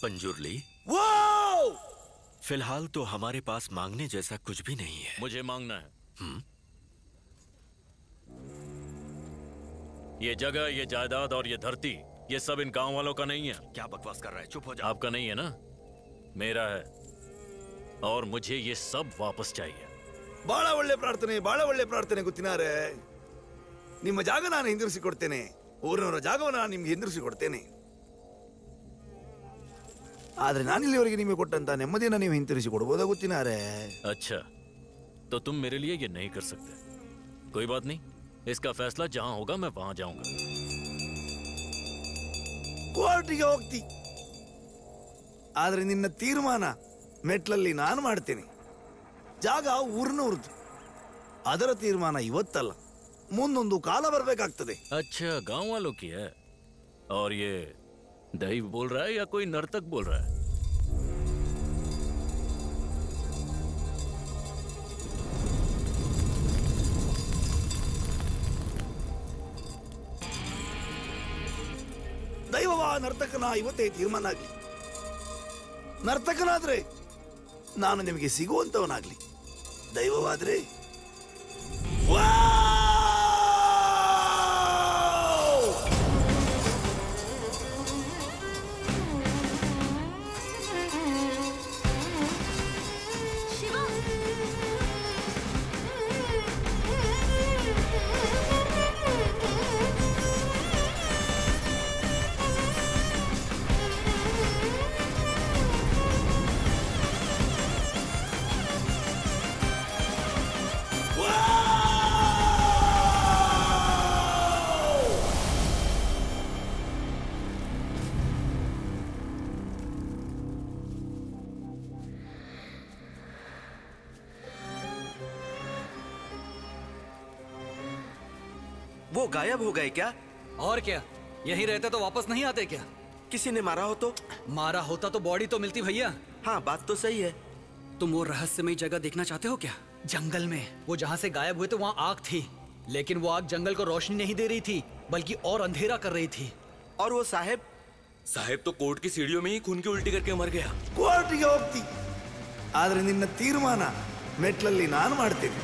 पंजुर्ली, वो फिलहाल तो हमारे पास मांगने जैसा कुछ भी नहीं है। मुझे मांगना है। ये जगह, ये जायदाद और ये धरती, ये सब इन गांव वालों का नहीं है। क्या बकवास कर रहा है? चुप हो जा। आपका नहीं है ना? मेरा है, और मुझे ये सब वापस चाहिए। ಬಹಳ ಒಳ್ಳೆ ಪ್ರಾರ್ಥನೆ ಗೊತ್ತಿನಾರೆ. ನಿಮ್ಮ ಜಾಗ ನಾನು ಹಿಂದಿರಿಸಿ ಕೊಡ್ತೇನೆ. ಊರಿನವರ ಜಾಗವನ್ನು ನಾನು ನಿಮ್ಗೆ ಹಿಂದಿರಿಸಿ ಕೊಡ್ತೇನೆ. ಆದ್ರೆ ನಾನಿಲ್ಲಿವರೆಗೆ ನಿಮಗೆ ಕೊಟ್ಟಂತ ನೆಮ್ಮದಿಯನ್ನು ನೀವು ಹಿಂತಿರಿಸಿ ಕೊಡಬಹುದಾ ಗೊತ್ತಿನಾರೆ? अच्छा, तो तुम मेरे लिए ये नहीं कर सकते। कोई बात नहीं, इसका फैसला जहां होगा मैं वहां जाऊंगा। ಕೋರ್ಟಿಗೆ ಹೋಗ್ತಿ, ಆದ್ರೆ ನಿನ್ನ ತೀರ್ಮಾನ ಮೆಟ್ಲಲ್ಲಿ ನಾನು ಮಾಡ್ತೇನೆ. ಜಾಗ ಊರಿನವ್ರದ್ದು, ಅದರ ತೀರ್ಮಾನ ಇವತ್ತಲ್ಲ, ಮುಂದೊಂದು ಕಾಲ ಬರಬೇಕಾಗ್ತದೆ. अच्छा, गांव वालों की है। और ये दैव बोल रहा है या कोई नर्तक बोल रहा है? ದೈವವ ನರ್ತಕನ ಇವತ್ತೇ ತೀರ್ಮಾನ ಆಗ್ಲಿ. ನರ್ತಕನಾದ್ರೆ ನಾನು ನಿಮಗೆ ಸಿಗುವಂತವನಾಗ್ಲಿ. ದೈವವಾದ್ರೆ वो गायब हो गए क्या? और क्या, यहीं रहते तो वापस नहीं आते क्या? किसी ने मारा हो तो? मारा होता तो बॉडी तो मिलती भैया। हाँ, बात तो सही है। तुम वो रहस्यमयी जगह देखना चाहते हो क्या? जंगल में वो जहाँ से गायब हुए तो वहाँ आग थी, लेकिन वो आग जंगल को रोशनी नहीं दे रही थी बल्कि और अंधेरा कर रही थी। और वो साहेब तो कोर्ट की सीढ़ियों में ही खून की उल्टी करके मर गया। ಕೋರ್ಟಿಗೆ ಹೋಗ್ತಿ, ಆದ್ರೆ ನಿನ್ನ ತೀರ್ಮಾನ ಮೆಟ್ಲಲ್ಲಿ ನಾನು ಮಾಡ್ತೇನೆ.